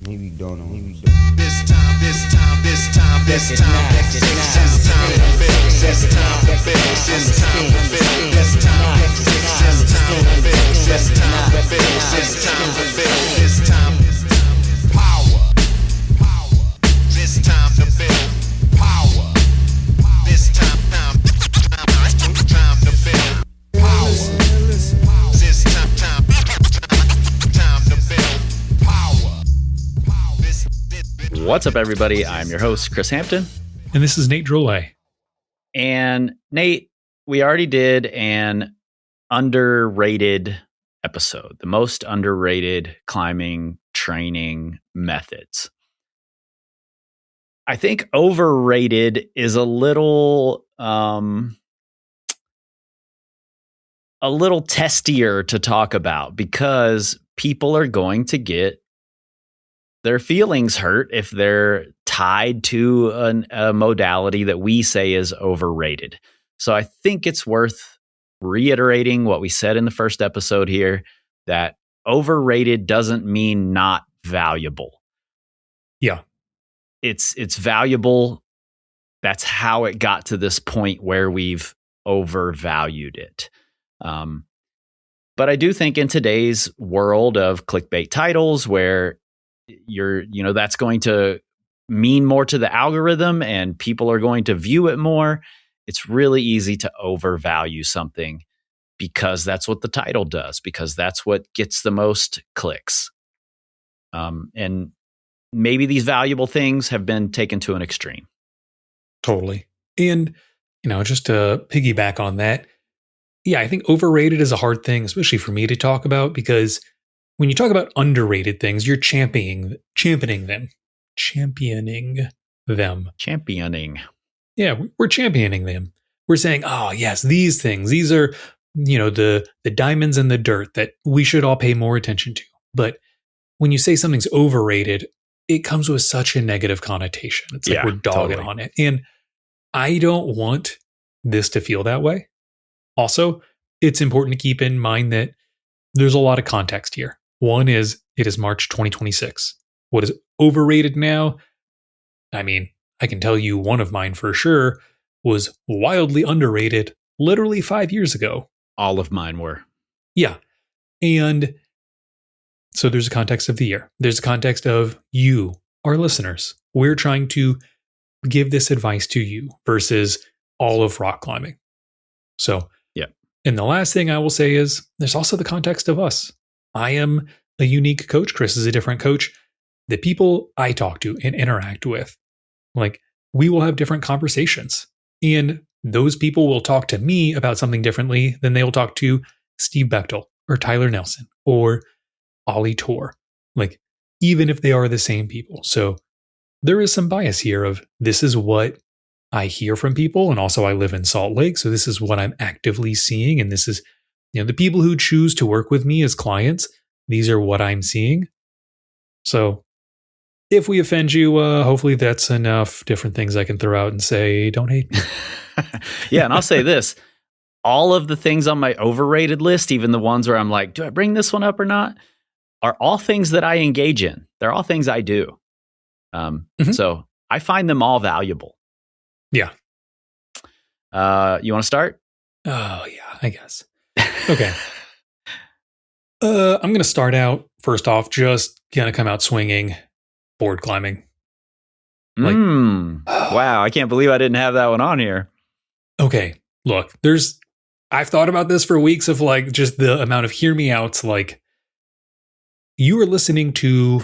Maybe don't know. This time, this time, this time, this time, this time to build, this time to build, this time to build, this time to build, this time to build, this time to build, this time power, this time to build power, this time to build power, this time to build power. What's up, everybody? I'm your host, Kris Hampton. And this is Nate Drolet. And Nate, we already did an underrated episode, the most underrated climbing training methods. I think overrated is a little testier to talk about because people are going to get their feelings hurt if they're tied to a modality that we say is overrated. So I think it's worth reiterating what we said in the first episode here, that overrated doesn't mean not valuable. Yeah. It's valuable. That's how it got to this point where we've overvalued it. But I do think in today's world of clickbait titles where that's going to mean more to the algorithm and people are going to view it more, it's really easy to overvalue something because that's what the title does, because that's what gets the most clicks. And maybe these valuable things have been taken to an extreme. Totally. And, just to piggyback on that, yeah, I think overrated is a hard thing, especially for me to talk about, because when you talk about underrated things, you're championing them. Yeah, we're championing them. We're saying, oh, yes, these things, these are, the diamonds in the dirt that we should all pay more attention to. But when you say something's overrated, it comes with such a negative connotation. It's like we're dogging on it. And I don't want this to feel that way. Also, it's important to keep in mind that there's a lot of context here. One is, it is March 2026. What is overrated now? I mean, I can tell you one of mine for sure was wildly underrated literally 5 years ago. All of mine were. Yeah. And so there's a context of the year. There's a context of you, our listeners. We're trying to give this advice to you versus all of rock climbing. So, yeah. And the last thing I will say is there's also the context of us. I am a unique coach. Kris is a different coach. The people I talk to and interact with, we will have different conversations. And those people will talk to me about something differently than they will talk to Steve Bechtel or Tyler Nelson or Ollie Tor. Even if they are the same people. So there is some bias here of this is what I hear from people. And also I live in Salt Lake. So this is what I'm actively seeing. And this is, the people who choose to work with me as clients, these are what I'm seeing. So if we offend you, hopefully that's enough different things I can throw out and say, don't hate me. Yeah. And I'll say this, all of the things on my overrated list, even the ones where I'm like, do I bring this one up or not, are all things that I engage in. They're all things I do. So I find them all valuable. Yeah. You want to start? Oh, yeah, I guess. Okay. I'm going to start out, first off, just going to come out swinging, board climbing. Wow, I can't believe I didn't have that one on here. Okay, look, I've thought about this for weeks of just the amount of hear me outs. You are listening to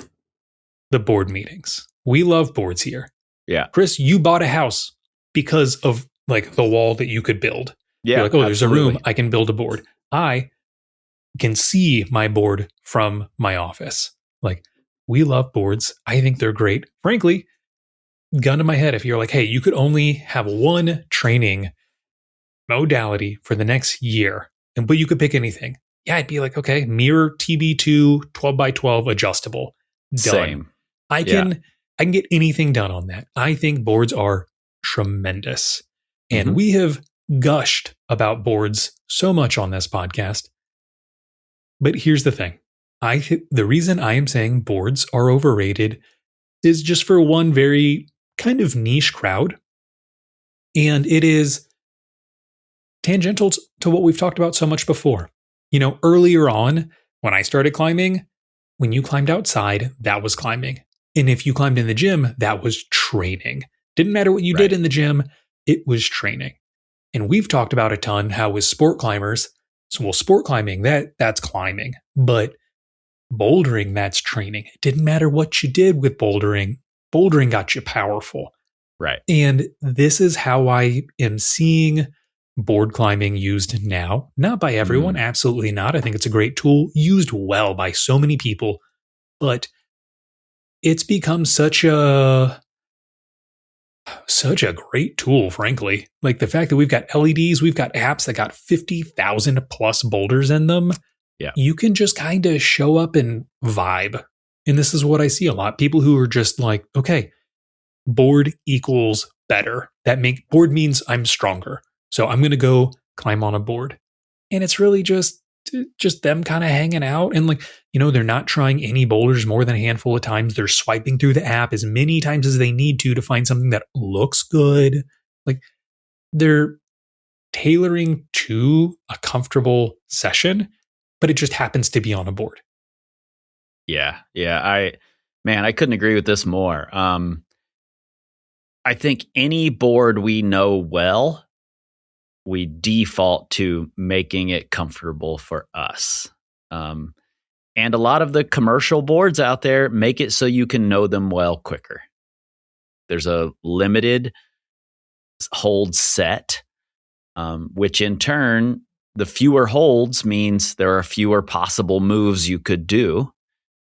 the board meetings. We love boards here. Yeah. Kris, you bought a house because of the wall that you could build. Yeah. You're there's a room, I can build a board. I can see my board from my office. We love boards. I think they're great. Frankly, gun to my head, if you're hey, you could only have one training modality for the next year, but you could pick anything. Yeah, I'd be okay, mirror TB2 12x12 adjustable. Done. Same. I can get anything done on that. I think boards are tremendous. And we have gushed about boards so much on this podcast. But here's the thing. The reason I am saying boards are overrated is just for one very kind of niche crowd. And it is tangential to what we've talked about so much before. Earlier on, when I started climbing, when you climbed outside, that was climbing. And if you climbed in the gym, that was training. Didn't matter what you did in the gym, it was training. And we've talked about a ton how with sport climbers, sport climbing, that's climbing. But bouldering, that's training. It didn't matter what you did with bouldering. Bouldering got you powerful. Right. And this is how I am seeing board climbing used now. Not by everyone, absolutely not. I think it's a great tool, used well by so many people, but it's become such a great tool, frankly. Like the fact that we've got LEDs, we've got apps that got 50,000 plus boulders in them. Yeah. You can just kind of show up and vibe. And this is what I see a lot. People who are just like, okay, board equals better. Board means I'm stronger. So I'm going to go climb on a board. And it's really just them kind of hanging out. And they're not trying any boulders more than a handful of times. They're swiping through the app as many times as they need to find something that looks good. Like they're tailoring to a comfortable session, but it just happens to be on a board. Yeah. I couldn't agree with this more. I think any board we know well, we default to making it comfortable for us. And a lot of the commercial boards out there make it so you can know them well quicker. There's a limited hold set, which in turn, the fewer holds means there are fewer possible moves you could do,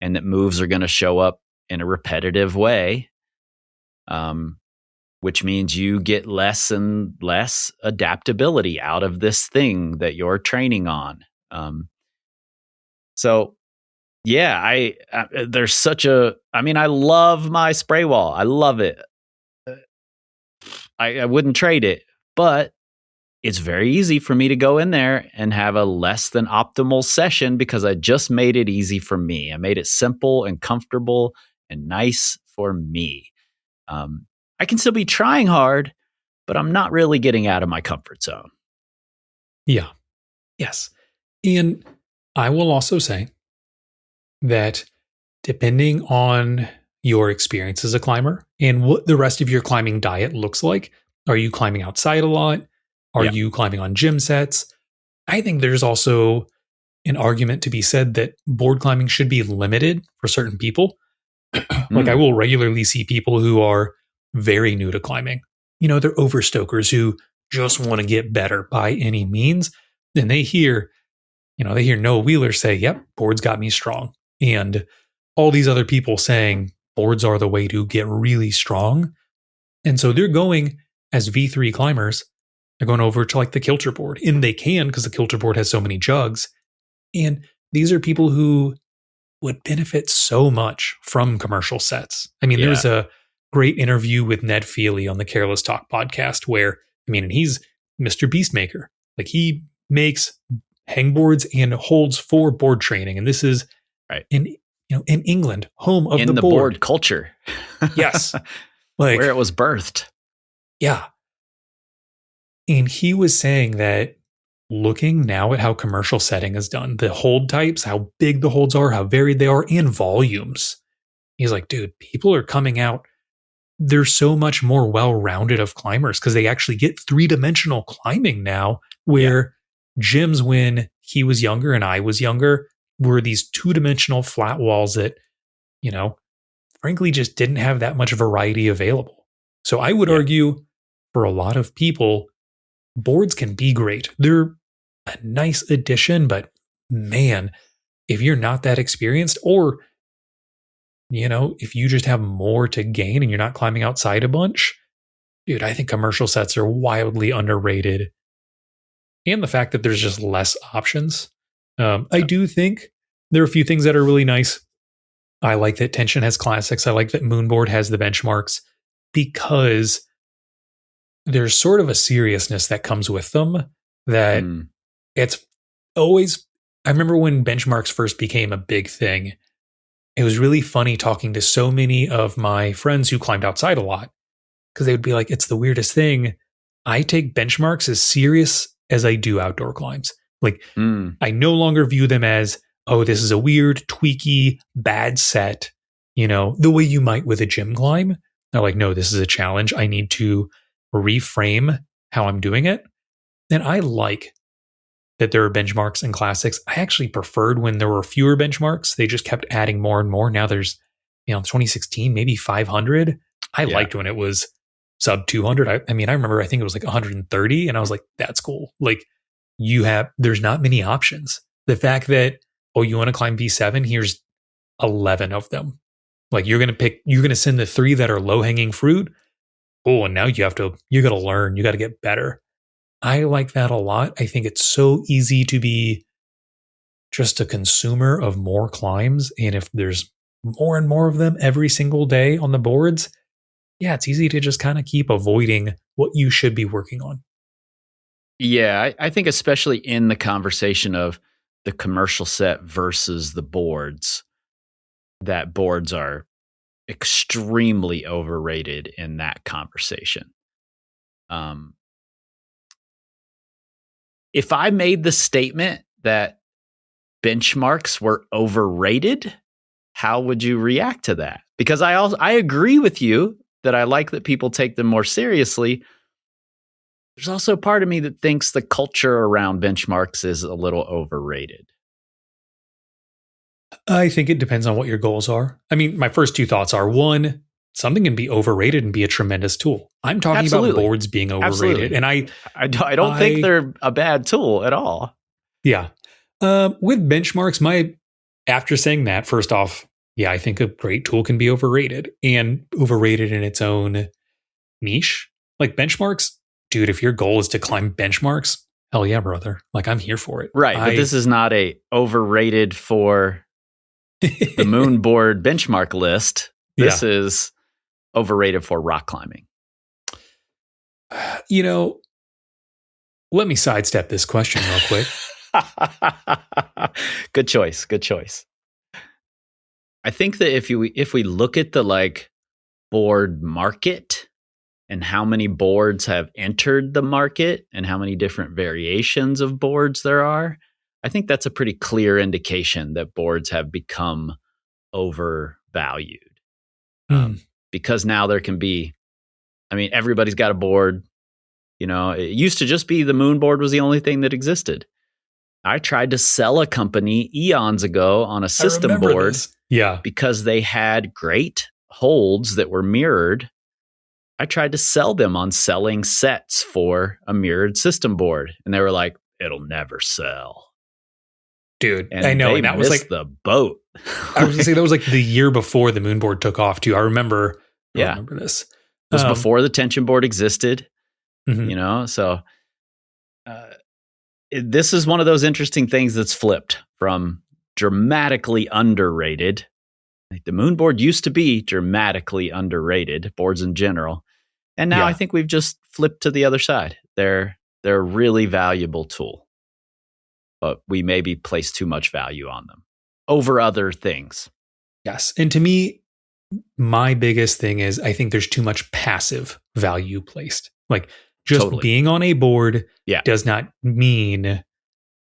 and that moves are going to show up in a repetitive way. Which means you get less and less adaptability out of this thing that you're training on. There's such I love my spray wall. I love it. I wouldn't trade it, but it's very easy for me to go in there and have a less than optimal session because I just made it easy for me. I made it simple and comfortable and nice for me. I can still be trying hard, but I'm not really getting out of my comfort zone. Yeah. Yes. And I will also say that depending on your experience as a climber and what the rest of your climbing diet looks like, are you climbing outside a lot? Are you climbing on gym sets? I think there's also an argument to be said that board climbing should be limited for certain people. Like I will regularly see people who are very new to climbing. They're overstokers who just want to get better by any means. And they hear Noah Wheeler say, yep, boards got me strong. And all these other people saying boards are the way to get really strong. And so they're going as V3 climbers, they're going over to the Kilter board. And they can because the Kilter board has so many jugs. And these are people who would benefit so much from commercial sets. There's a great interview with Ned Feely on the Careless Talk podcast where, and he's Mr. Beastmaker. He makes hangboards and holds for board training. And this is in England, home of in the board culture. Yes. Where it was birthed. Yeah. And he was saying that looking now at how commercial setting is done, the hold types, how big the holds are, how varied they are, and volumes. He's like, dude, people are coming out. They're so much more well-rounded of climbers because they actually get three-dimensional climbing now, where gyms, when he was younger and I was younger, were these two-dimensional flat walls that, frankly, just didn't have that much variety available. So I would argue for a lot of people, boards can be great. They're a nice addition, but man, if you're not that experienced or if you just have more to gain and you're not climbing outside a bunch, dude, I think commercial sets are wildly underrated. And the fact that there's just less options. I do think there are a few things that are really nice. I like that Tension has classics. I like that Moonboard has the benchmarks because there's sort of a seriousness that comes with them that it's always I remember when benchmarks first became a big thing, it was really funny talking to so many of my friends who climbed outside a lot because they would be like, it's the weirdest thing. I take benchmarks as serious as I do outdoor climbs. Like, I no longer view them as, oh, this is a weird, tweaky, bad set, the way you might with a gym climb. They're like, no, this is a challenge. I need to reframe how I'm doing it. And I like that there are benchmarks and classics. I actually preferred when there were fewer benchmarks. They just kept adding more and more. Now there's, 2016, maybe 500. I liked when it was sub 200. I remember, I think it was like 130. And I was like, that's cool. Like there's not many options. The fact that, you want to climb V7, here's 11 of them. Like you're going to send the 3 that are low hanging fruit. Oh, and now you got to learn, you got to get better. I like that a lot. I think it's so easy to be just a consumer of more climbs. And if there's more and more of them every single day on the boards, it's easy to just kind of keep avoiding what you should be working on. Yeah, I think especially in the conversation of the commercial set versus the boards, that boards are extremely overrated in that conversation. If I made the statement that benchmarks were overrated, how would you react to that? Because I agree with you that I like that people take them more seriously. There's also a part of me that thinks the culture around benchmarks is a little overrated. I think it depends on what your goals are. I mean, my first 2 thoughts are, 1, something can be overrated and be a tremendous tool. I'm talking about boards being overrated. And I don't think they're a bad tool at all. Yeah. With benchmarks, after saying that, first off, I think a great tool can be overrated and overrated in its own niche. Like benchmarks, dude, if your goal is to climb benchmarks, hell yeah, brother. Like I'm here for it. Right. But this is not a overrated for the moon board benchmark list. This is overrated for rock climbing. Let me sidestep this question real quick. Good choice. I think that if we look at the board market and how many boards have entered the market and how many different variations of boards there are, I think that's a pretty clear indication that boards have become overvalued. Because now there can be, everybody's got a board. It used to just be the moon board was the only thing that existed. I tried to sell a company eons ago on a system board because they had great holds that were mirrored. I tried to sell them on selling sets for a mirrored system board. And they were like, it'll never sell. Dude, and I know. They and that was missed the boat. I was going to say that was the year before the moon board took off too. I remember this. It was before the tension board existed, mm-hmm. So this is one of those interesting things that's flipped from dramatically underrated. The moon board used to be dramatically underrated, boards in general. And now I think we've just flipped to the other side. They're a really valuable tool, but we maybe place too much value on them over other things. Yes. And to me, my biggest thing is I think there's too much passive value placed. Just being on a board does not mean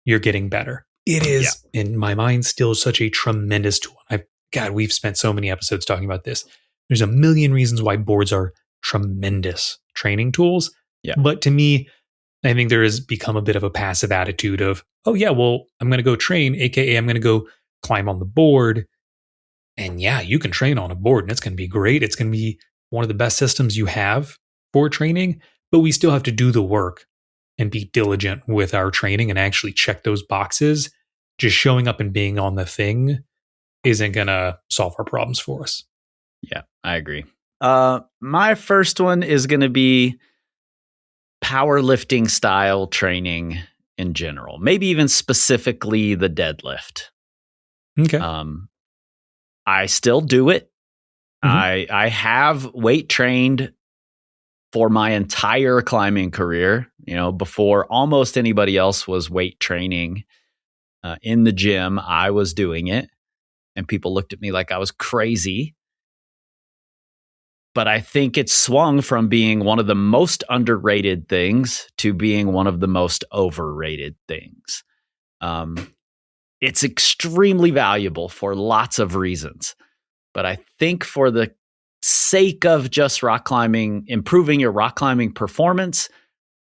you're getting better. It is, in my mind, still such a tremendous tool. We've spent so many episodes talking about this. There's a million reasons why boards are tremendous training tools. Yeah. But to me, I think there has become a bit of a passive attitude of, I'm going to go train, aka I'm going to go climb on the board. And you can train on a board and it's going to be great. It's going to be one of the best systems you have for training, but we still have to do the work and be diligent with our training and actually check those boxes. Just showing up and being on the thing isn't going to solve our problems for us. Yeah, I agree. My first one is going to be powerlifting style training in general, maybe even specifically the deadlift. Okay. I still do it. Mm-hmm. I have weight trained for my entire climbing career, before almost anybody else was weight training. in the gym, I was doing it, and people looked at me like I was crazy. But I think it swung from being one of the most underrated things to being one of the most overrated things. It's extremely valuable for lots of reasons. But I think for the sake of just rock climbing, improving your rock climbing performance,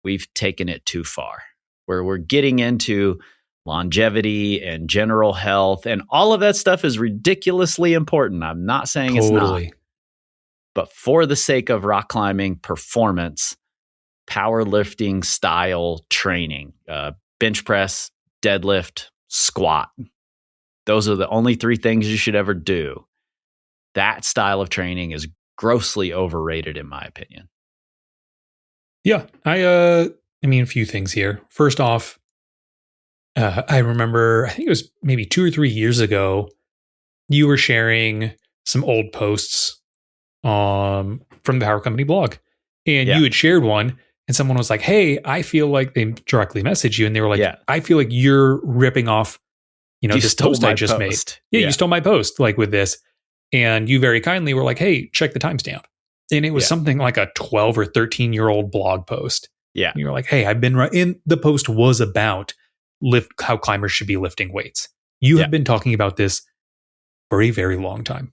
we've taken it too far, where we're getting into longevity and general health, and all of that stuff is ridiculously important. I'm not saying it's not. But for the sake of rock climbing performance, powerlifting style training, bench press, deadlift, squat, those are the only 3 things you should ever do. That style of training is grossly overrated, in my opinion. Yeah, I mean, a few things here. First off, I remember, I think it was maybe 2 or 3 years ago, you were sharing some old posts from the Power Company blog, and you had shared one, and someone was like, "Hey, I feel like," they directly messaged you, and they were like, "I feel like you're ripping off, this post I just made. Yeah, you stole my post, like with this." And you very kindly were like, "Hey, check the timestamp." And it was something like a 12 or 13-year-old blog post. Yeah. And you were like, "Hey, I've been right." And the post was about how climbers should be lifting weights. You have been talking about this for a very long time.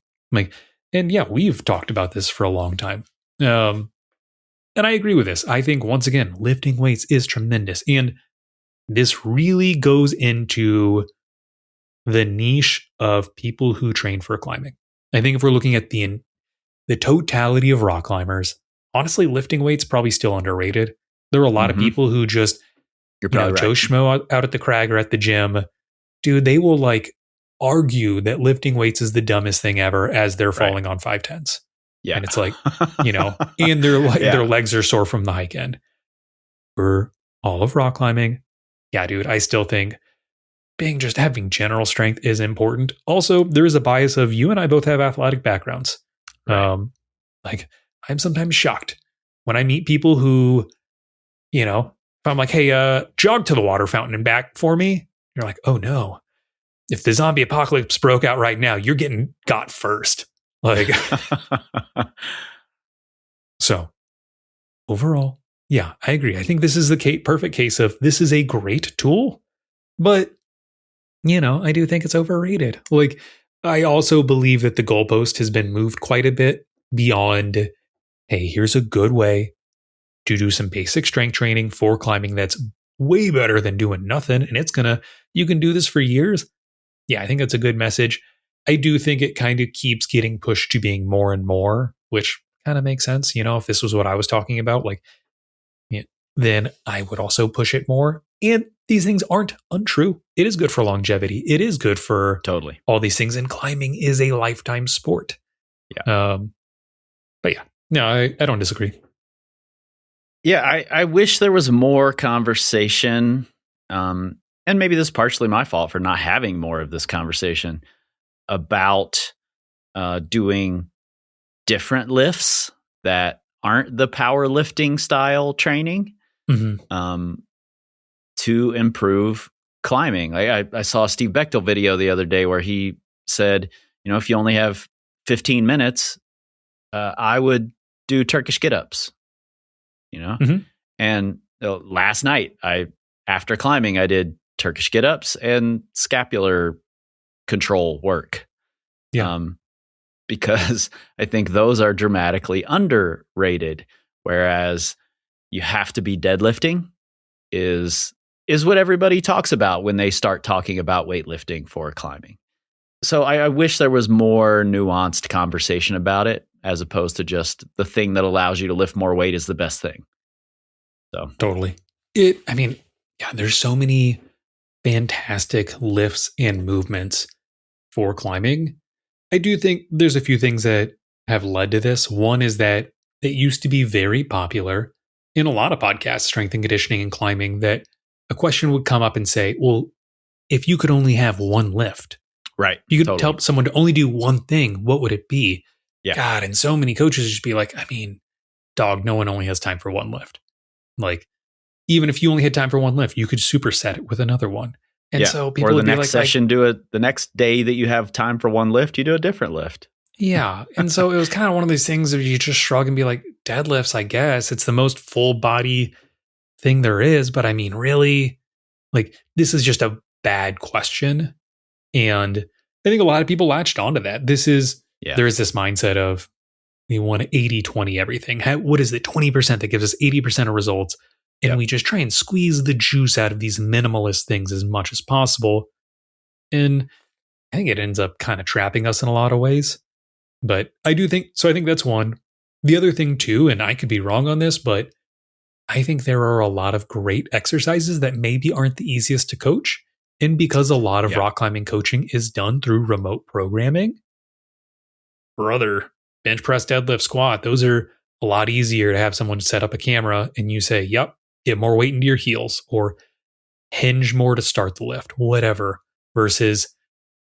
And yeah, we've talked about this for a long time. And I agree with this. I think, once again, lifting weights is tremendous. And this really goes into the niche of people who train for climbing. I think if we're looking at the totality of rock climbers, honestly, lifting weights probably still underrated. There are a lot of people who just, Joe Schmo out at the crag or at the gym, dude, they will argue that lifting weights is the dumbest thing ever as they're falling on 510s. Yeah. And it's like, and their legs are sore from the hike end. For all of rock climbing, yeah, dude, I still think just having general strength is important. Also, there is a bias of, you and I both have athletic backgrounds. Right. I'm sometimes shocked when I meet people who, if I'm like, "Hey, jog to the water fountain and back for me." You're like, "Oh no. If the zombie apocalypse broke out right now, you're getting got first." So overall, yeah, I agree. I think this is the perfect case of, this is a great tool, but I do think it's overrated. I also believe that the goalpost has been moved quite a bit beyond, hey, here's a good way to do some basic strength training for climbing that's way better than doing nothing. And you can do this for years. Yeah, I think that's a good message. I do think it kind of keeps getting pushed to being more and more, which kind of makes sense. If this was what I was talking about, then I would also push it more. And these things aren't untrue. It is good for longevity. It is good for all these things. And climbing is a lifetime sport. Yeah. But yeah, no, I don't disagree. Yeah, I wish there was more conversation. And maybe this is partially my fault for not having more of this conversation about doing different lifts that aren't the powerlifting style training. To improve climbing. I saw a Steve Bechtel video the other day where he said, if you only have 15 minutes, I would do Turkish get-ups, And last night, after climbing, I did Turkish get-ups and scapular control work. Yeah. Because I think those are dramatically underrated, whereas you have to be deadlifting is what everybody talks about when they start talking about weightlifting for climbing. So I wish there was more nuanced conversation about it, as opposed to just the thing that allows you to lift more weight is the best thing. So totally. There's so many fantastic lifts and movements for climbing. I do think there's a few things that have led to this. One is that it used to be very popular in a lot of podcasts, strength and conditioning and climbing, that a question would come up and say, well, if you could only have one lift, right? You could tell someone to only do one thing, what would it be? Yeah. God, and so many coaches would just be like, dog, no one only has time for one lift. Even if you only had time for one lift, you could superset it with another one. And so people or the would be next like, session, the next day that you have time for one lift, you do a different lift. yeah. And so it was kind of one of these things where you just shrug and be like, deadlifts, I guess. It's the most full body thing there is. But I mean, really, like, this is just a bad question. And I think a lot of people latched onto that. There is this mindset of we want 80-20 everything. What is it? 20% that gives us 80% of results. And we just try and squeeze the juice out of these minimalist things as much as possible. And I think it ends up kind of trapping us in a lot of ways. But I think that's one. The other thing too, and I could be wrong on this, but I think there are a lot of great exercises that maybe aren't the easiest to coach. And because a lot of rock climbing coaching is done through remote programming, brother, bench press, deadlift, squat, those are a lot easier to have someone set up a camera and you say, yep, get more weight into your heels or hinge more to start the lift, whatever. Versus,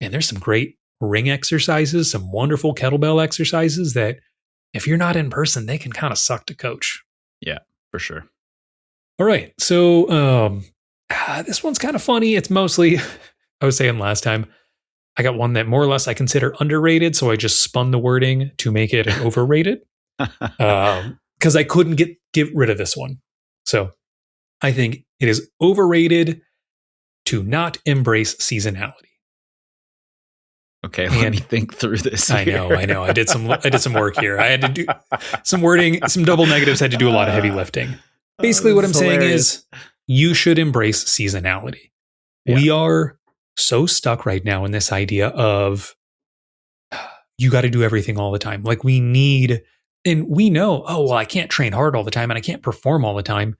and there's some great ring exercises, some wonderful kettlebell exercises that if you're not in person, they can kind of suck to coach. Yeah, for sure. All right. So this one's kind of funny. It's mostly, I was saying last time, I got one that more or less I consider underrated. So I just spun the wording to make it an overrated because I couldn't get rid of this one. So I think it is overrated to not embrace seasonality. Okay, let me think through this. I know. I did some work here. I had to do some wording, some double negatives, had to do a lot of heavy lifting. Basically, what I'm saying is you should embrace seasonality. Yeah. We are so stuck right now in this idea of you got to do everything all the time. Like we know, I can't train hard all the time and I can't perform all the time,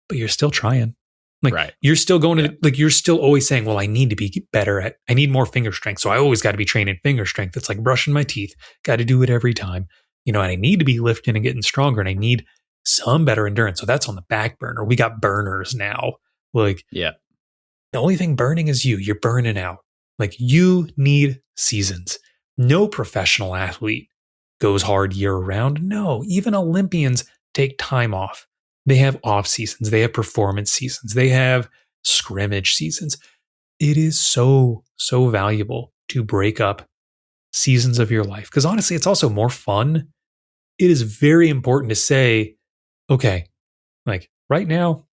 but you're still trying. Like you're still going to, like you're still always saying, well, I need to be better I need more finger strength. So I always got to be training finger strength. It's like brushing my teeth. Got to do it every time. And I need to be lifting and getting stronger and I need some better endurance. So that's on the back burner. We got burners now. Like, the only thing burning is you're burning out. Like you need seasons. No professional athlete goes hard year round. No, even Olympians take time off. They have off seasons. They have performance seasons. They have scrimmage seasons. It is so, so valuable to break up seasons of your life. Because honestly, it's also more fun. It is very important to say, okay, like right now,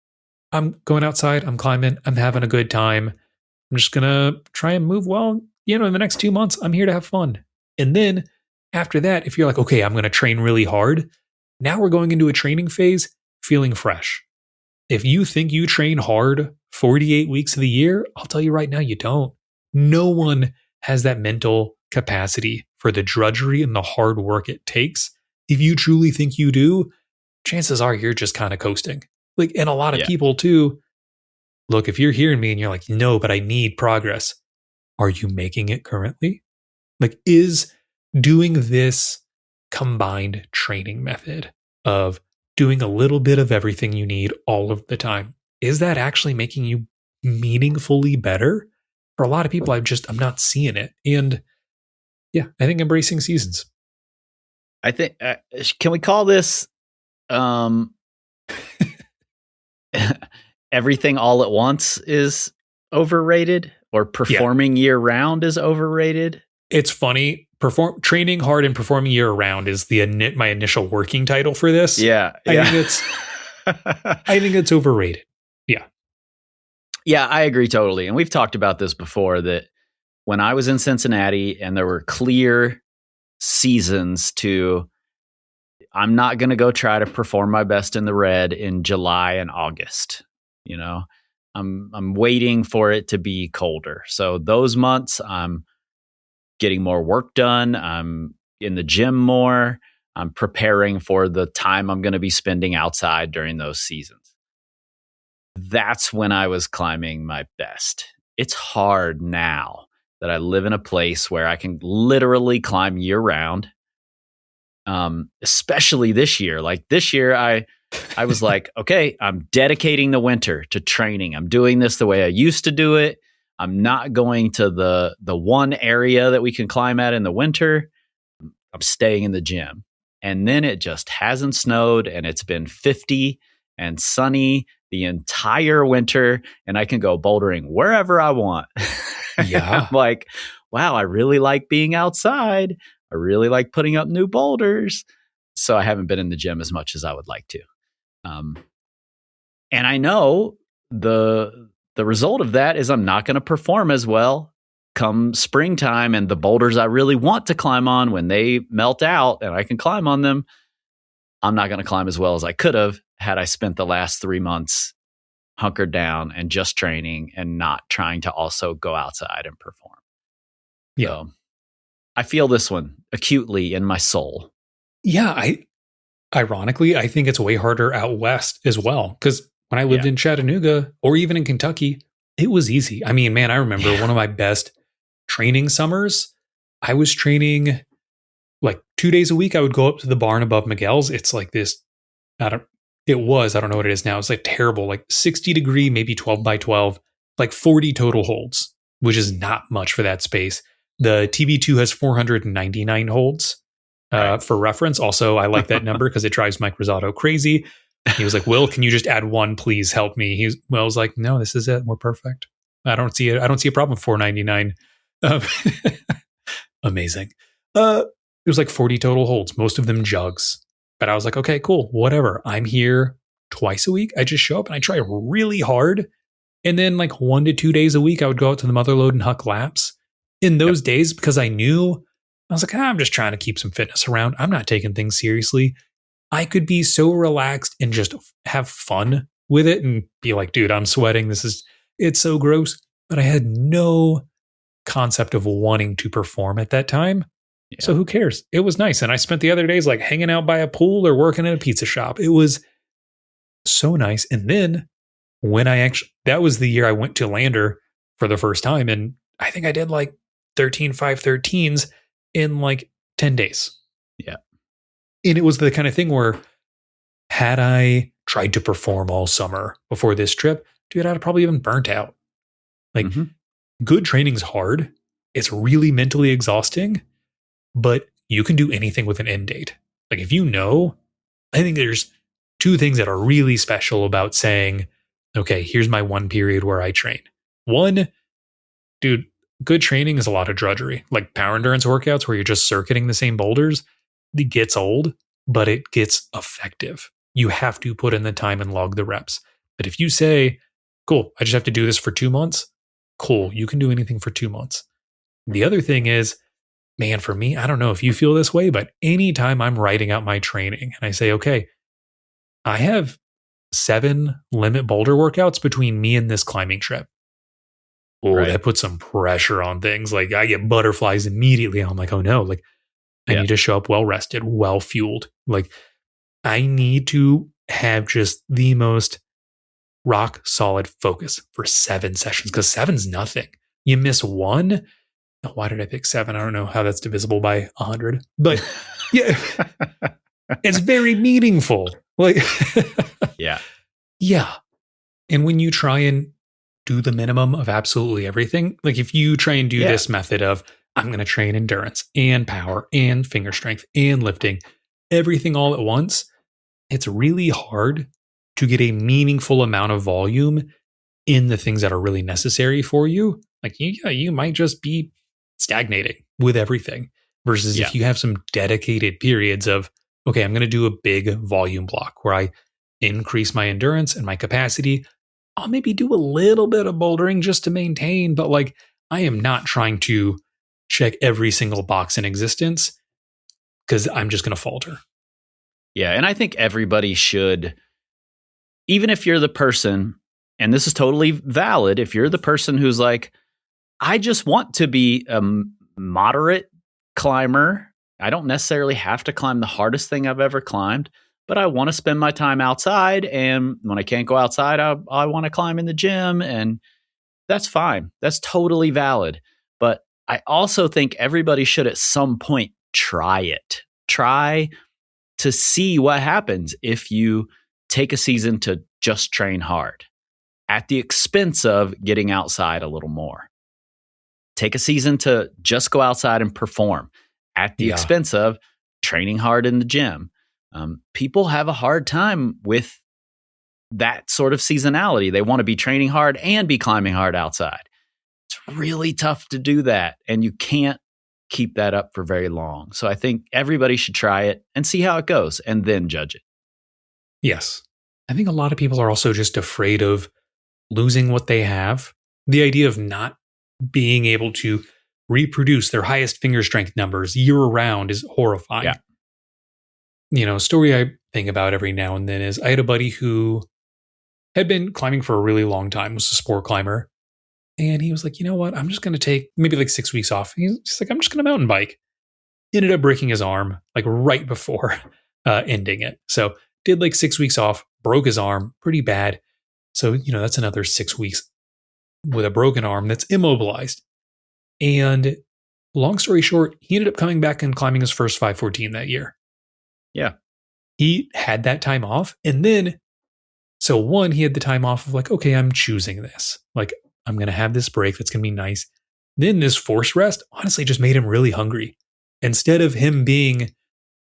I'm going outside, I'm climbing, I'm having a good time. I'm just going to try and move well. In the next 2 months, I'm here to have fun. And then after that, if you're like, okay, I'm going to train really hard. Now we're going into a training phase feeling fresh. If you think you train hard 48 weeks of the year, I'll tell you right now, you don't. No one has that mental capacity for the drudgery and the hard work it takes. If you truly think you do, chances are you're just kind of coasting. Like, and a lot of people too, look, if you're hearing me and you're like, no, but I need progress. Are you making it currently? Like, is doing this combined training method of doing a little bit of everything you need all of the time, is that actually making you meaningfully better? For a lot of people, I'm not seeing it. And I think embracing seasons. I think, can we call this everything all at once is overrated, or performing year round is overrated? It's funny. Training hard and performing year round is my initial working title for this. I think it's overrated. Yeah, I agree totally. And we've talked about this before, that when I was in Cincinnati and there were clear seasons to, I'm not going to go try to perform my best in the red in July and August. I'm waiting for it to be colder. So those months, I'm getting more work done. I'm in the gym more. I'm preparing for the time I'm going to be spending outside during those seasons. That's when I was climbing my best. It's hard now that I live in a place where I can literally climb year round. Especially this year. Like this year, I was like, okay, I'm dedicating the winter to training. I'm doing this the way I used to do it. I'm not going to the one area that we can climb at in the winter. I'm staying in the gym. And then it just hasn't snowed and it's been 50 and sunny the entire winter and I can go bouldering wherever I want. Yeah. I'm like, wow, I really like being outside. I really like putting up new boulders. So I haven't been in the gym as much as I would like to. And I know the result of that is I'm not going to perform as well come springtime, and the boulders I really want to climb on, when they melt out and I can climb on them, I'm not going to climb as well as I could have had I spent the last 3 months hunkered down and just training and not trying to also go outside and perform. Yeah. So I feel this one acutely in my soul. Yeah. Ironically, I think it's way harder out west as well. Because when I lived in Chattanooga or even in Kentucky, it was easy. I mean, man, I remember one of my best training summers. I was training like 2 days a week. I would go up to the barn above Miguel's. It's like this, I don't know what it is now. It's like terrible, like 60 degree, maybe 12 by 12, like 40 total holds, which is not much for that space. The TB2 has 499 holds. For reference, also, I like that number because it drives Mike Rosato crazy. He was like, "Will, can you just add one? Please help me." Will was like, "No, this is it. We're perfect. I don't see it. I don't see a problem with 499." Amazing. It was like 40 total holds, most of them jugs. But I was like, okay, cool, whatever. I'm here twice a week. I just show up and I try really hard. And then like 1 to 2 days a week, I would go out to the Motherlode and huck laps. In those days, because I knew, I was like, I'm just trying to keep some fitness around. I'm not taking things seriously. I could be so relaxed and just have fun with it and be like, dude, I'm sweating. It's so gross. But I had no concept of wanting to perform at that time. Yeah. So who cares? It was nice. And I spent the other days like hanging out by a pool or working in a pizza shop. It was so nice. And then when that was the year I went to Lander for the first time. And I think I did like 13 513s in like 10 days. Yeah. And it was the kind of thing where had I tried to perform all summer before this trip, dude, I'd have probably been burnt out. Like good training's hard. It's really mentally exhausting, but you can do anything with an end date. Like if you know, I think there's two things that are really special about saying, okay, here's my one period where I train. One, dude, good training is a lot of drudgery. Like power endurance workouts where you're just circuiting the same boulders, it gets old, but it gets effective. You have to put in the time and log the reps. But if you say, cool, I just have to do this for 2 months, cool, you can do anything for 2 months. The other thing is, man, for me, I don't know if you feel this way, but anytime I'm writing out my training and I say, okay, I have 7 limit boulder workouts between me and this climbing trip. Oh, right. That puts some pressure on things. Like I get butterflies immediately. I'm like, oh no, like I need to show up well rested, well fueled. Like I need to have just the most rock solid focus for 7 sessions because 7's nothing. You miss one. Oh, why did I pick 7? I don't know how that's divisible by 100, but yeah, it's very meaningful. Like, yeah. And when you try and do the minimum of absolutely everything, like if you try and do this method of, I'm going to train endurance and power and finger strength and lifting, everything all at once, it's really hard to get a meaningful amount of volume in the things that are really necessary for you. Like, you might just be stagnating with everything versus if you have some dedicated periods of, okay, I'm going to do a big volume block where I increase my endurance and my capacity. I'll maybe do a little bit of bouldering just to maintain, but like I am not trying to check every single box in existence because I'm just going to falter. Yeah. And I think everybody should, even if you're the person, and this is totally valid, if you're the person who's like, I just want to be a moderate climber. I don't necessarily have to climb the hardest thing I've ever climbed, but I want to spend my time outside. And when I can't go outside, I want to climb in the gym. And that's fine. That's totally valid. But I also think everybody should at some point try it. Try to see what happens if you take a season to just train hard at the expense of getting outside a little more. Take a season to just go outside and perform at the expense of training hard in the gym. People have a hard time with that sort of seasonality. They want to be training hard and be climbing hard outside. It's really tough to do that, and you can't keep that up for very long. So I think everybody should try it and see how it goes and then judge it. Yes. I think a lot of people are also just afraid of losing what they have. The idea of not being able to reproduce their highest finger strength numbers year round is horrifying. Yeah. You know, a story I think about every now and then is I had a buddy who had been climbing for a really long time, was a sport climber. And he was like, you know what? I'm just going to take maybe like 6 weeks off. He's just like, I'm just going to mountain bike. Ended up breaking his arm like right before ending it. So did like 6 weeks off, broke his arm pretty bad. So, you know, that's another 6 weeks with a broken arm that's immobilized. And long story short, he ended up coming back and climbing his first 514 that year. Yeah. He had that time off. And then, so one, he had the time off of like, okay, I'm choosing this. Like, I'm going to have this break. That's going to be nice. Then this forced rest honestly just made him really hungry. Instead of him being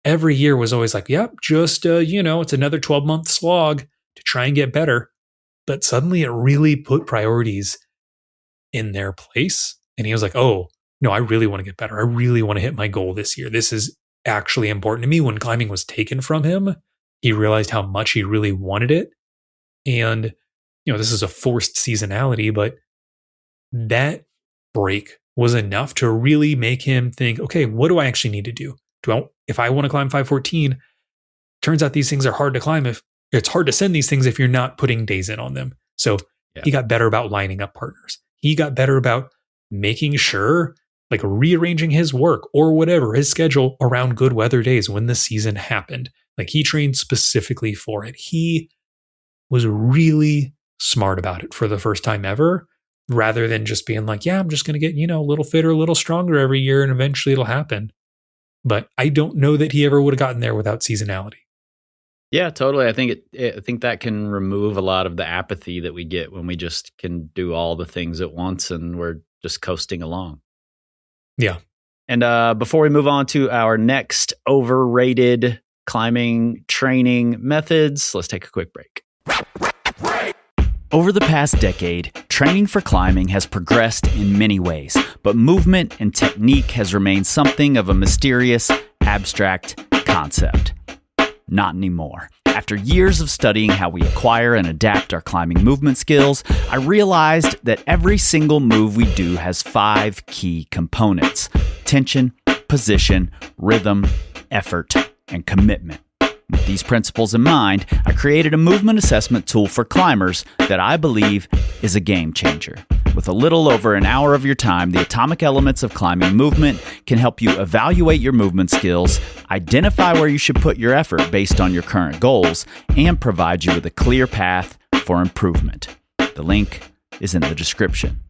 every year was always like, yep, just, it's another 12-month slog to try and get better. But suddenly it really put priorities in their place. And he was like, oh, no, I really want to get better. I really want to hit my goal this year. This is actually important to me. When climbing was taken from him, he realized how much he really wanted it. And, this is a forced seasonality, but that break was enough to really make him think, okay, what do I actually need to do? If I want to climb 514, turns out these things are hard to climb. If it's hard to send these things if you're not putting days in on them. So He got better about lining up partners. He got better about making sure, like rearranging his work or whatever, his schedule around good weather days when the season happened. Like he trained specifically for it. He was really smart about it for the first time ever, rather than just being like, yeah, I'm just going to get, a little fitter, a little stronger every year and eventually it'll happen. But I don't know that he ever would have gotten there without seasonality. Yeah, totally. I think that can remove a lot of the apathy that we get when we just can do all the things at once and we're just coasting along. Yeah. And before we move on to our next overrated climbing training methods, let's take a quick break. Over the past decade, training for climbing has progressed in many ways, but movement and technique has remained something of a mysterious, abstract concept. Not anymore. After years of studying how we acquire and adapt our climbing movement skills, I realized that every single move we do has 5 key components: tension, position, rhythm, effort, and commitment. With these principles in mind, I created a movement assessment tool for climbers that I believe is a game changer. With a little over an hour of your time, the atomic elements of climbing movement can help you evaluate your movement skills, identify where you should put your effort based on your current goals, and provide you with a clear path for improvement. The link is in the description.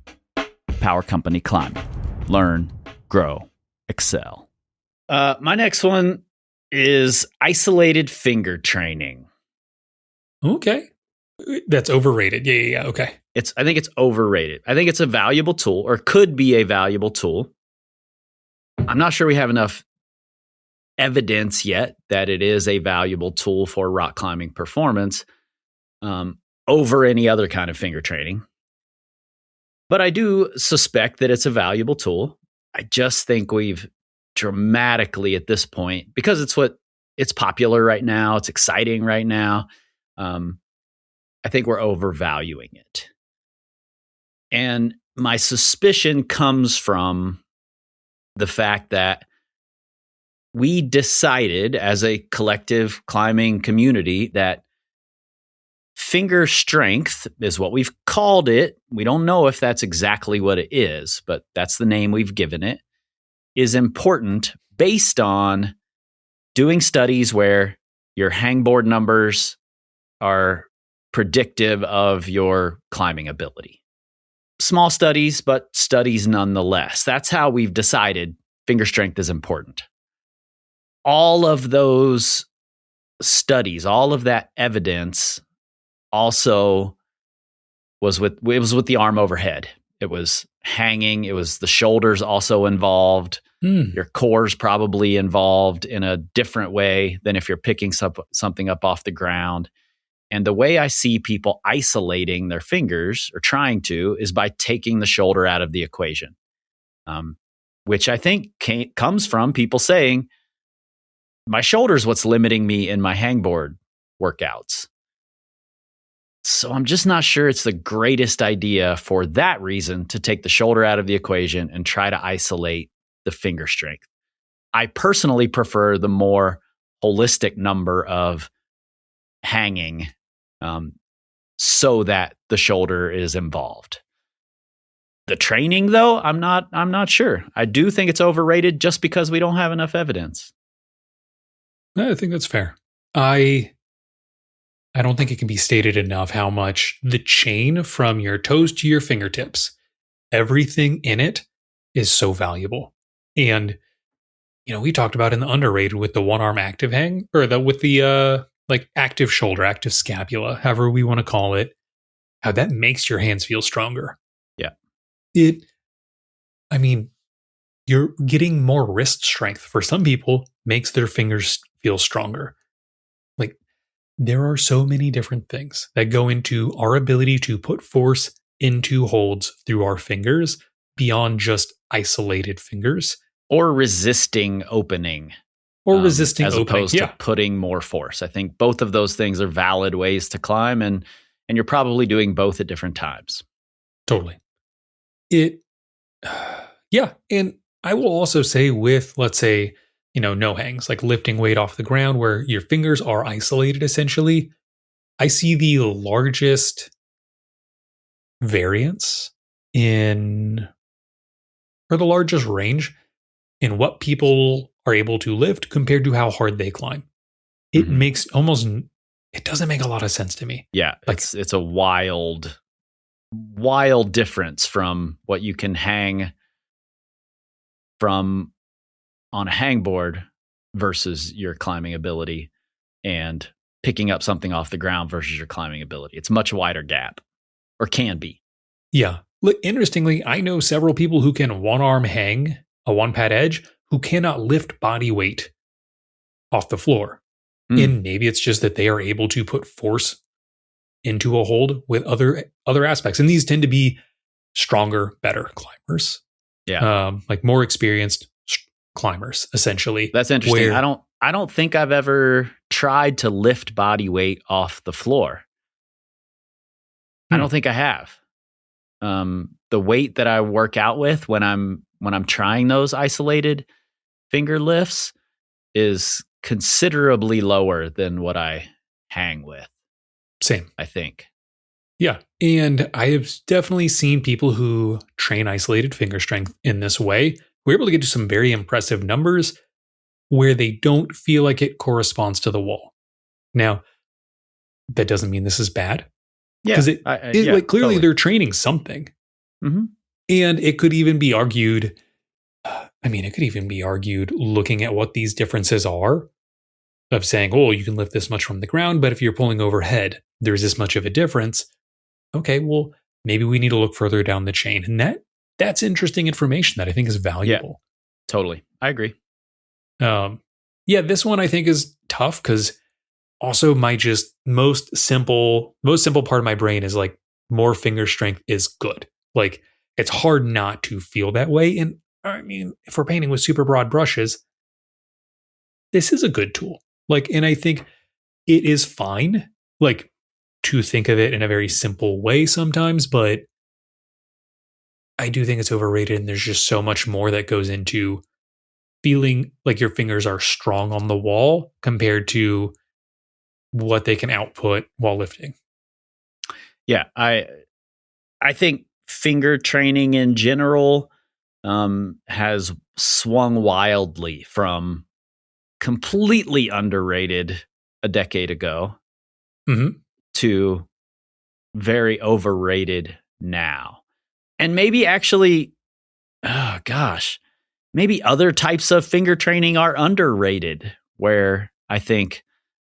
Power Company Climbing. Learn, grow, excel. My next one is isolated finger training. Okay. That's overrated. Yeah. Okay. I think it's overrated. I think it's a valuable tool, or could be a valuable tool. I'm not sure we have enough evidence yet that it is a valuable tool for rock climbing performance over any other kind of finger training. But I do suspect that it's a valuable tool. I just think we've dramatically at this point, because it's popular right now, it's exciting right now. I think we're overvaluing it. And my suspicion comes from the fact that we decided as a collective climbing community that finger strength is what we've called it. We don't know if that's exactly what it is, but that's the name we've given it, is important based on doing studies where your hangboard numbers are predictive of your climbing ability. Small studies, but studies nonetheless. That's how we've decided finger strength is important. All of those studies, all of that evidence also was with the arm overhead. It was hanging. It was the shoulders also involved. Your core's probably involved in a different way than if you're picking something up off the ground. And the way I see people isolating their fingers or trying to is by taking the shoulder out of the equation, which I think comes from people saying, my shoulder's what's limiting me in my hangboard workouts. So I'm just not sure it's the greatest idea for that reason to take the shoulder out of the equation and try to isolate the finger strength. I personally prefer the more holistic number of hanging so that the shoulder is involved. The training, though, I'm not sure. I do think it's overrated just because we don't have enough evidence. I think that's fair. I don't think it can be stated enough how much the chain from your toes to your fingertips, everything in it is so valuable. And, we talked about in the underrated with the one arm active hang, or with the active shoulder, active scapula, however we want to call it, how that makes your hands feel stronger. Yeah. You're getting more wrist strength. For some people, makes their fingers feel stronger. There are so many different things that go into our ability to put force into holds through our fingers beyond just isolated fingers. Or resisting opening. As opposed to putting more force. I think both of those things are valid ways to climb, and you're probably doing both at different times. Totally. And I will also say with, let's say, no hangs, like lifting weight off the ground where your fingers are isolated essentially, I see the largest variance or the largest range in what people are able to lift compared to how hard they climb. It makes it doesn't make a lot of sense to me. Yeah, it's a wild difference from what you can hang from on a hangboard versus your climbing ability, and picking up something off the ground versus your climbing ability. It's a much wider gap, or can be. Yeah. Look, interestingly, I know several people who can one arm hang a one pad edge who cannot lift body weight off the floor. And maybe it's just that they are able to put force into a hold with other aspects. And these tend to be stronger, better climbers. Yeah. More experienced climbers, essentially. That's interesting. I don't think I've ever tried to lift body weight off the floor. I don't think I have. The weight that I work out with when I'm trying those isolated finger lifts is considerably lower than what I hang with. Same, I think. Yeah. And I have definitely seen people who train isolated finger strength in this way. We're able to get to some very impressive numbers where they don't feel like it corresponds to the wall. Now, that doesn't mean this is bad. Yeah. Because clearly they're training something. Mm-hmm. And it could even be argued, looking at what these differences are, of saying, oh, you can lift this much from the ground, but if you're pulling overhead, there's this much of a difference. Okay, well, maybe we need to look further down the chain. And that's interesting information that I think is valuable. Yeah, totally. I agree. This one I think is tough because also my just most simple part of my brain is like more finger strength is good. Like it's hard not to feel that way. And I mean, if we're painting with super broad brushes, this is a good tool. And I think it is fine, to think of it in a very simple way sometimes, but I do think it's overrated. And there's just so much more that goes into feeling like your fingers are strong on the wall compared to what they can output while lifting. Yeah, I think finger training in general has swung wildly from completely underrated a decade ago to very overrated now. And maybe actually, maybe other types of finger training are underrated, where I think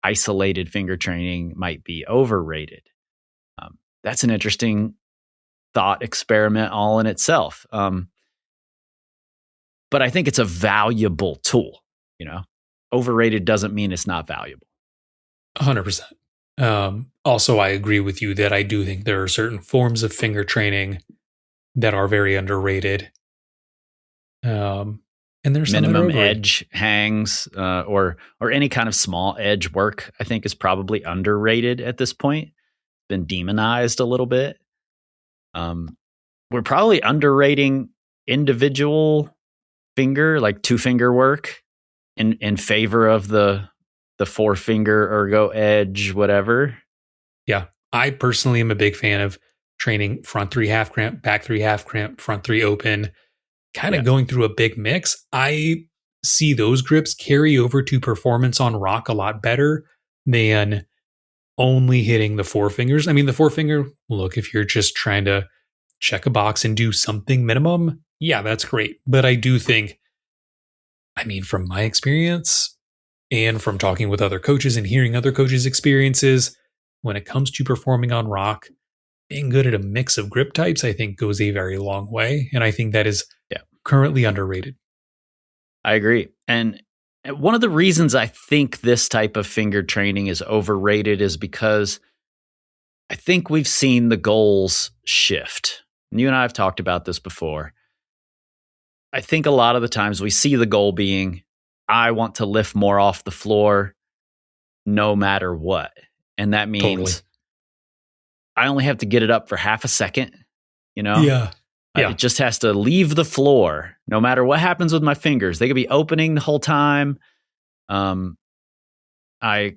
isolated finger training might be overrated. That's an interesting thought experiment all in itself. But I think it's a valuable tool. Overrated doesn't mean it's not valuable. 100%. Also, I agree with you that I do think there are certain forms of finger training that are very underrated. And there's some that are Minimum overrated. edge hangs or any kind of small edge work, I think, is probably underrated at this point. Been demonized a little bit. We're probably underrating individual finger, like 2-finger work, in favor of the 4-finger ergo edge, whatever. Yeah, I personally am a big fan of training front 3 half cramp, back 3 half cramp, front 3 open, kind of going through a big mix. I see those grips carry over to performance on rock a lot better than only hitting the 4 fingers. I mean, the 4-finger, look, if you're just trying to check a box and do something minimum, yeah, that's great. But I do think, I mean, from my experience and from talking with other coaches and hearing other coaches' experiences, when it comes to performing on rock, being good at a mix of grip types, I think goes a very long way. And I think that is currently underrated. I agree. And one of the reasons I think this type of finger training is overrated is because I think we've seen the goals shift. And you and I have talked about this before. I think a lot of the times we see the goal being, I want to lift more off the floor no matter what. And that means I only have to get it up for half a second, you know? Yeah. It just has to leave the floor no matter what happens with my fingers. They could be opening the whole time. I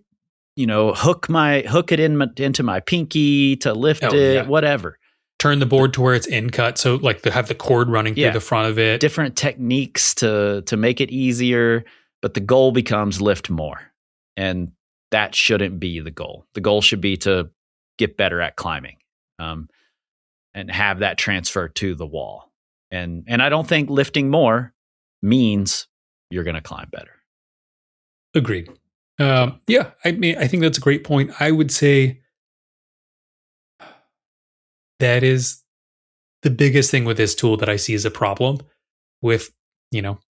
hook it into my pinky to lift it, whatever. Turn the board to where it's in cut. So like have the cord running through the front of it. Different techniques to make it easier, but the goal becomes lift more. And that shouldn't be the goal. The goal should be to get better at climbing, and have that transfer to the wall. And I don't think lifting more means you're going to climb better. Agreed. I mean, I think that's a great point. I would say that is the biggest thing with this tool that I see as a problem with,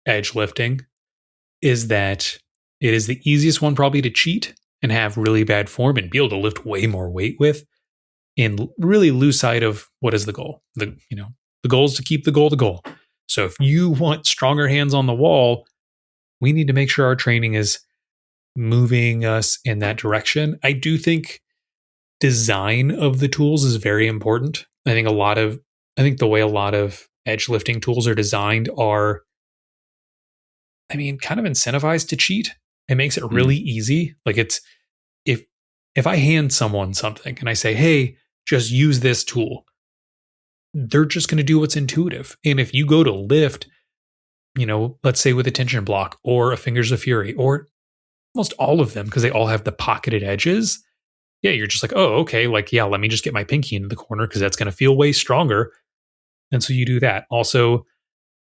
edge lifting is that it is the easiest one probably to cheat and have really bad form and be able to lift way more weight with and really lose sight of what is the goal. The goal is to keep the goal. So if you want stronger hands on the wall, we need to make sure our training is moving us in that direction. I do think design of the tools is very important. I think the way a lot of edge lifting tools are designed are, kind of incentivized to cheat. It makes it really easy. Like it's, if I hand someone something and I say, hey, just use this tool, they're just going to do what's intuitive. And if you go to lift, let's say with a tension block or a Fingers of Fury or almost all of them, because they all have the pocketed edges. Yeah, you're just like, oh, okay. Like, yeah, let me just get my pinky into the corner because that's going to feel way stronger. And so you do that. Also,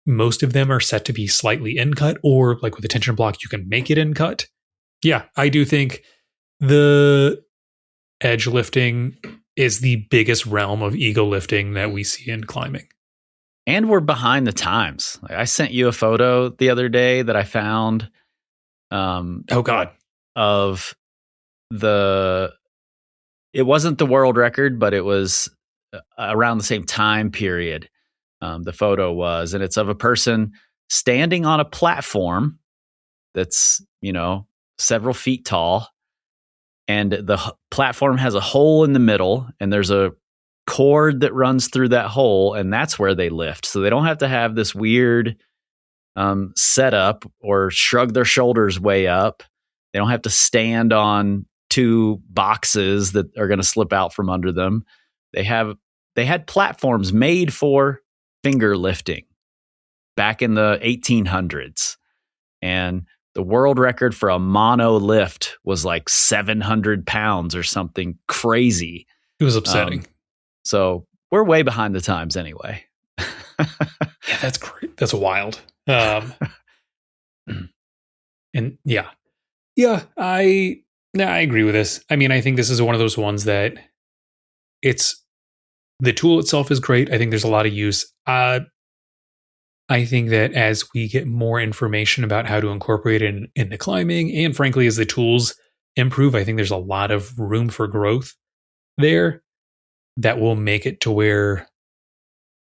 most of them are set to be slightly in cut, or like with a tension block, you can make it in cut. Yeah, I do think the edge lifting is the biggest realm of ego lifting that we see in climbing. And we're behind the times. Like I sent you a photo the other day that I found. Of it wasn't the world record, but it was around the same time period. The photo was, and it's of a person standing on a platform that's, several feet tall. And the platform has a hole in the middle, and there's a cord that runs through that hole, and that's where they lift. So they don't have to have this weird setup or shrug their shoulders way up. They don't have to stand on 2 boxes that are going to slip out from under them. They had platforms made for finger lifting back in the 1800s. And the world record for a mono lift was like 700 pounds or something crazy. It was upsetting. So we're way behind the times anyway. Yeah, that's great. That's wild. And I agree with this. I think this is one of those ones that the tool itself is great. I think there's a lot of use. I think that as we get more information about how to incorporate it into climbing, and frankly, as the tools improve. I think there's a lot of room for growth there that will make it to where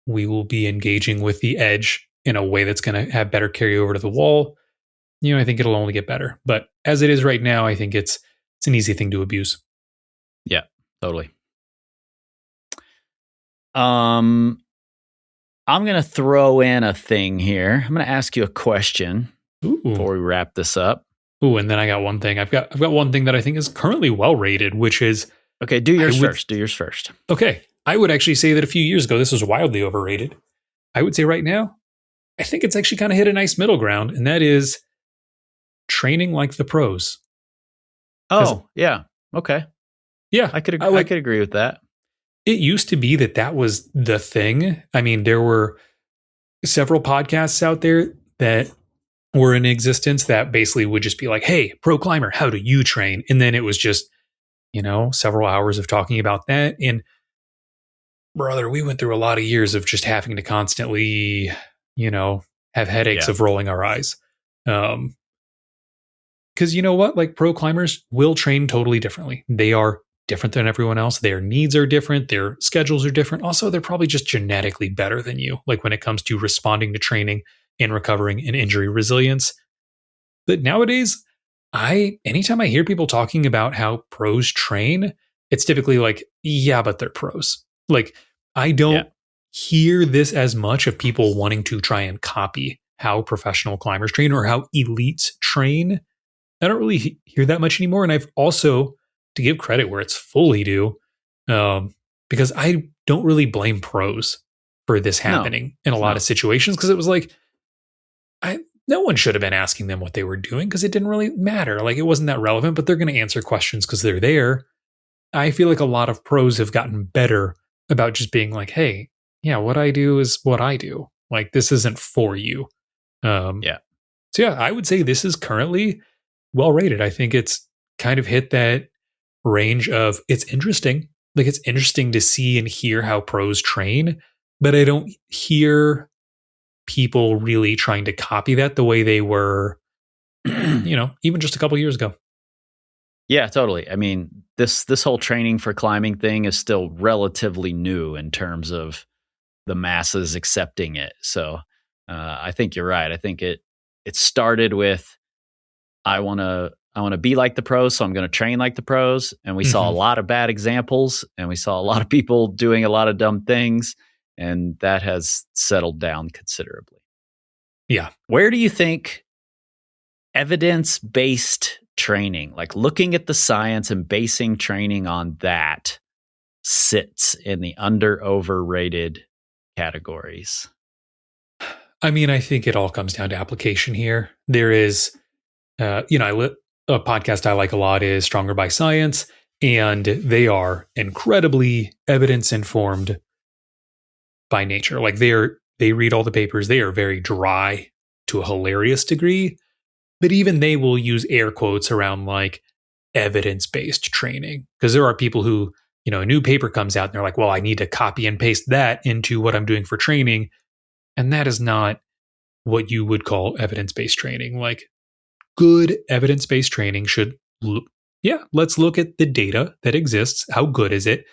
we will be engaging with the edge in a way that's going to have better carryover to the wall. I think it'll only get better. But as it is right now, I think it's an easy thing to abuse. Yeah, totally. I'm going to throw in a thing here. I'm going to ask you a question before we wrap this up. Ooh, and then I got one thing. I've got one thing that I think is currently well rated, which is okay. Do yours first. Do yours first. Okay, I would actually say that a few years ago this was wildly overrated. I would say right now, I think it's actually kind of hit a nice middle ground, and that is training like the pros. Oh, yeah. Okay. Yeah, I could agree with that. It used to be that was the thing. I mean, there were several podcasts out there that were in existence that basically would just be like, hey, pro climber, how do you train? And then it was just, several hours of talking about that. And brother, we went through a lot of years of just having to constantly, have headaches of rolling our eyes. Because you know what? Like pro climbers will train totally differently. They are different than everyone else. Their needs are different. Their schedules are different. Also, they're probably just genetically better than you, like when it comes to responding to training and recovering and injury resilience. But nowadays, anytime I hear people talking about how pros train, it's typically like, yeah, but they're pros. Like, I don't hear this as much of people wanting to try and copy how professional climbers train or how elites train. I don't really hear that much anymore. And I've also, to give credit where it's fully due, because I don't really blame pros for this happening in a lot of situations, because it was like, no one should have been asking them what they were doing because it didn't really matter. Like, it wasn't that relevant, but they're going to answer questions because they're there. I feel like a lot of pros have gotten better about just being like, hey, yeah, what I do is what I do. Like, this isn't for you. So yeah, I would say this is currently well rated. I think it's kind of hit that range of it's interesting. Like, it's interesting to see and hear how pros train, but I don't hear people really trying to copy that the way they were, even just a couple years ago. Yeah, totally. I mean, this whole training for climbing thing is still relatively new in terms of the masses accepting it. So I think you're right. I think it started with I want to be like the pros, so I'm going to train like the pros. And we saw a lot of bad examples, and we saw a lot of people doing a lot of dumb things, and that has settled down considerably. Yeah. Where do you think evidence-based training, like looking at the science and basing training on that, sits in the overrated categories? I mean, I think it all comes down to application here. There is, a podcast I like a lot is Stronger by Science, and they are incredibly evidence-informed by nature. Like, they read all the papers. They are very dry to a hilarious degree, but even they will use air quotes around like evidence-based training, because there are people who, a new paper comes out and they're like, well, I need to copy and paste that into what I'm doing for training. And that is not what you would call evidence-based training. Like, good evidence-based training should, let's look at the data that exists. How good is it?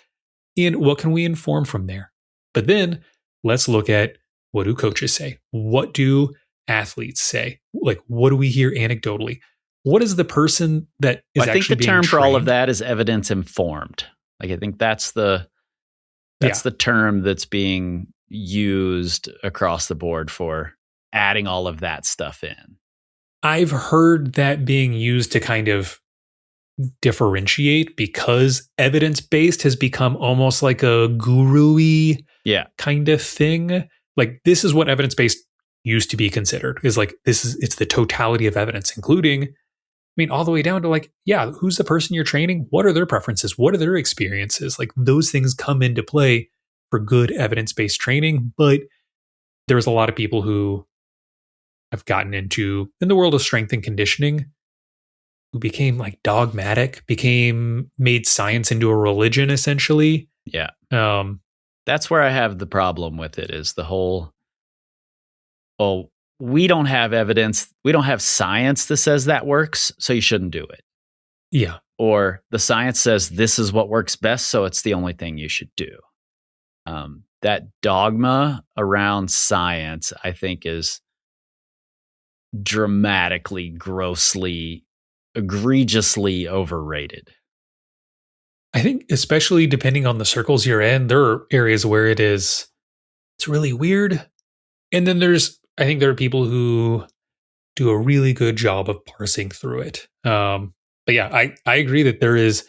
And what can we inform from there? But then let's look at, what do coaches say? What do athletes say? Like, what do we hear anecdotally? What is the person that is actually being trained? I think the term for all of that is evidence informed. Like, I think that's the term that's being used across the board for adding all of that stuff in. I've heard that being used to kind of differentiate, because evidence-based has become almost like a guru-y kind of thing. Like, this is what evidence-based used to be considered, is like, it's the totality of evidence, including, all the way down to like, who's the person you're training? What are their preferences? What are their experiences? Like, those things come into play for good evidence-based training. But there's a lot of people who have gotten into, in the world of strength and conditioning, who became like dogmatic, made science into a religion, essentially. Yeah. That's where I have the problem with it, is the whole, we don't have evidence, we don't have science that says that works, so you shouldn't do it. Yeah. Or the science says this is what works best, so it's the only thing you should do. That dogma around science, I think, is dramatically, grossly, egregiously overrated. I think especially depending on the circles you're in, there are areas where it's really weird. And then I think there are people who do a really good job of parsing through it. But yeah, I agree that there is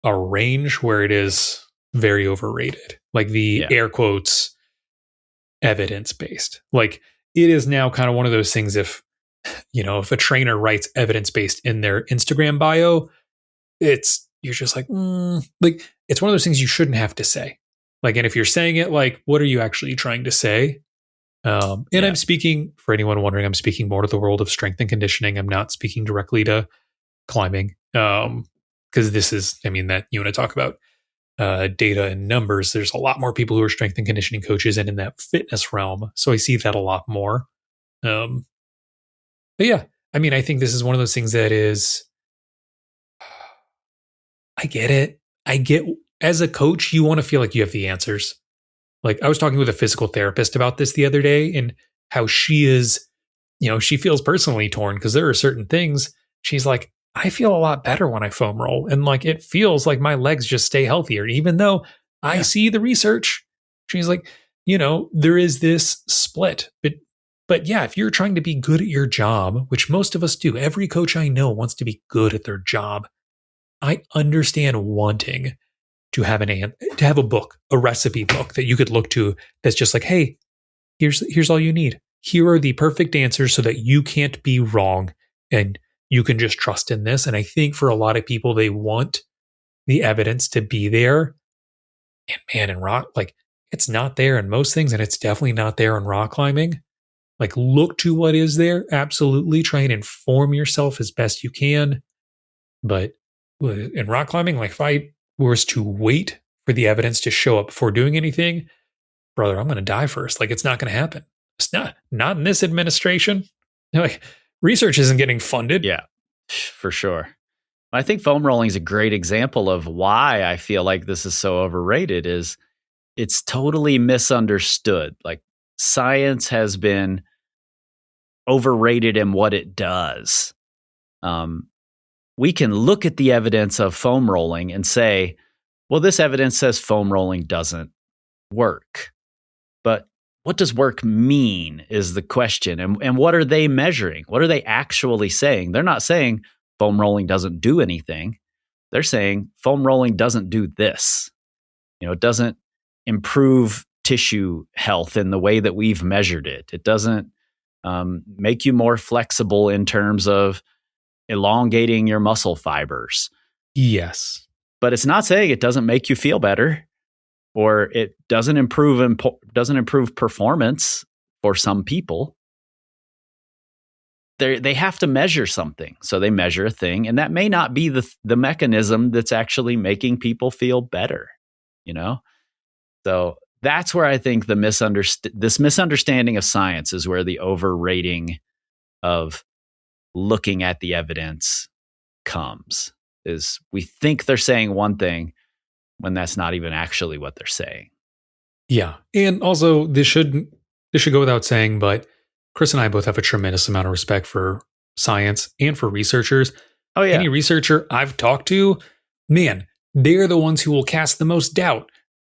a range where it is very overrated. Like the air quotes evidence based. Like it is now kind of one of those things if a trainer writes evidence based in their Instagram bio, you're just like it's one of those things you shouldn't have to say. Like, and if you're saying it, like, what are you actually trying to say? I'm speaking, for anyone wondering, I'm speaking more to the world of strength and conditioning. I'm not speaking directly to climbing. Because this is, that you want to talk about data and numbers. There's a lot more people who are strength and conditioning coaches and in that fitness realm. So I see that a lot more. But yeah, I think this is one of those things that is, I get it. As a coach, you want to feel like you have the answers. Like I was talking with a physical therapist about this the other day and how she is, she feels personally torn because there are certain things she's like, I feel a lot better when I foam roll. And like, it feels like my legs just stay healthier, even though I see the research. She's like, there is this split, but yeah, if you're trying to be good at your job, which most of us do, every coach I know wants to be good at their job. I understand wanting to have a book, a recipe book that you could look to that's just like, hey, here's all you need. Here are the perfect answers so that you can't be wrong and you can just trust in this. And I think for a lot of people, they want the evidence to be there. And man, in rock, like it's not there in most things, and it's definitely not there in rock climbing. Like look to what is there. Absolutely. Try and inform yourself as best you can. But in rock climbing, like if I was to wait for the evidence to show up before doing anything, brother, I'm going to die first. Like it's not going to happen. It's not in this administration. Like research isn't getting funded. Yeah, for sure. I think foam rolling is a great example of why I feel like this is so overrated. Is it's totally misunderstood. Like science has been overrated in what it does. We can look at the evidence of foam rolling and say, well, this evidence says foam rolling doesn't work. But what does work mean is the question. And what are they measuring? What are they actually saying? They're not saying foam rolling doesn't do anything. They're saying foam rolling doesn't do this. It doesn't improve tissue health in the way that we've measured it. It doesn't make you more flexible in terms of elongating your muscle fibers. Yes. But it's not saying it doesn't make you feel better or it doesn't improve performance for some people. They have to measure something. So they measure a thing, and that may not be the mechanism that's actually making people feel better, So that's where I think this misunderstanding of science is where the overrating of looking at the evidence comes. Is we think they're saying one thing when that's not even actually what they're saying. Yeah. And also this should go without saying, but Kris and I both have a tremendous amount of respect for science and for researchers. Oh yeah. Any researcher I've talked to, man, they're the ones who will cast the most doubt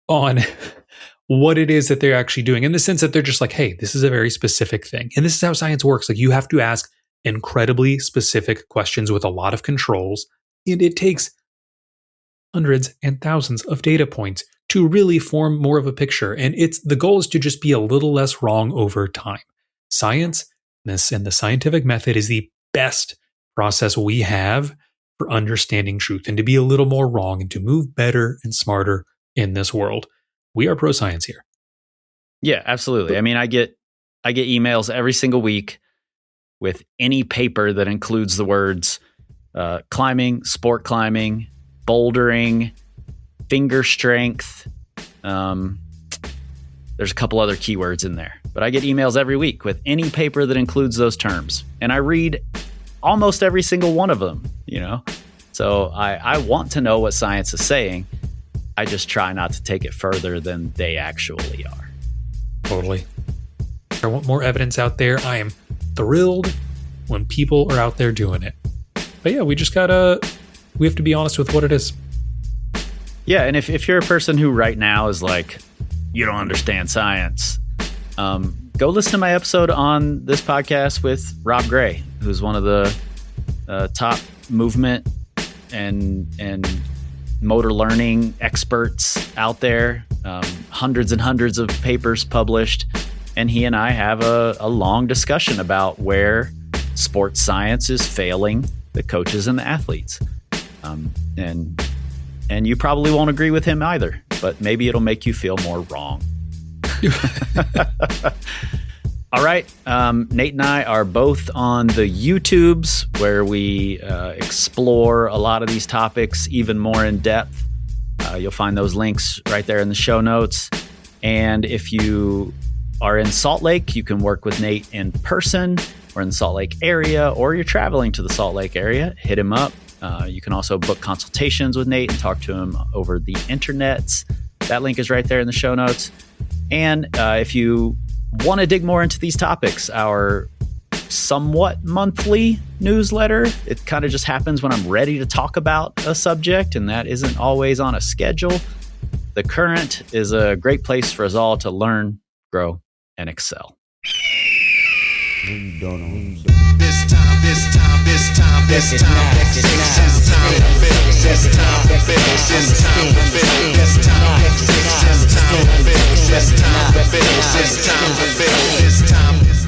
on what it is that they're actually doing, in the sense that they're just like, hey, this is a very specific thing. And this is how science works. Like you have to ask incredibly specific questions with a lot of controls. And it takes hundreds and thousands of data points to really form more of a picture. And the goal is to just be a little less wrong over time. Science and the scientific method is the best process we have for understanding truth and to be a little more wrong and to move better and smarter in this world. We are pro science here. Yeah, absolutely. I get emails every single week with any paper that includes the words climbing, sport climbing, bouldering, finger strength. There's a couple other keywords in there, but I get emails every week with any paper that includes those terms. And I read almost every single one of them, So I want to know what science is saying. I just try not to take it further than they actually are. Totally. I want more evidence out there. I am thrilled when people are out there doing it. But yeah, we have to be honest with what it is. Yeah, and if you're a person who right now is like, you don't understand science, go listen to my episode on this podcast with Rob Gray, who's one of the top movement and motor learning experts out there. Hundreds and hundreds of papers published. And he and I have a long discussion about where sports science is failing the coaches and the athletes. And you probably won't agree with him either, but maybe it'll make you feel more wrong. All right. Nate and I are both on the YouTubes where we explore a lot of these topics even more in depth. You'll find those links right there in the show notes. And if you are in Salt Lake, you can work with Nate in person or in the Salt Lake area, or you're traveling to the Salt Lake area, hit him up. You can also book consultations with Nate and talk to him over the internets. That link is right there in the show notes. And if you want to dig more into these topics, our somewhat monthly newsletter, it kind of just happens when I'm ready to talk about a subject, and that isn't always on a schedule. The Current is a great place for us all to learn, grow, and excel. You don't know. This time, this time, this time, this time, this time, this time, this time, this time, this time, this time, this time, this time, this time, this time, this time.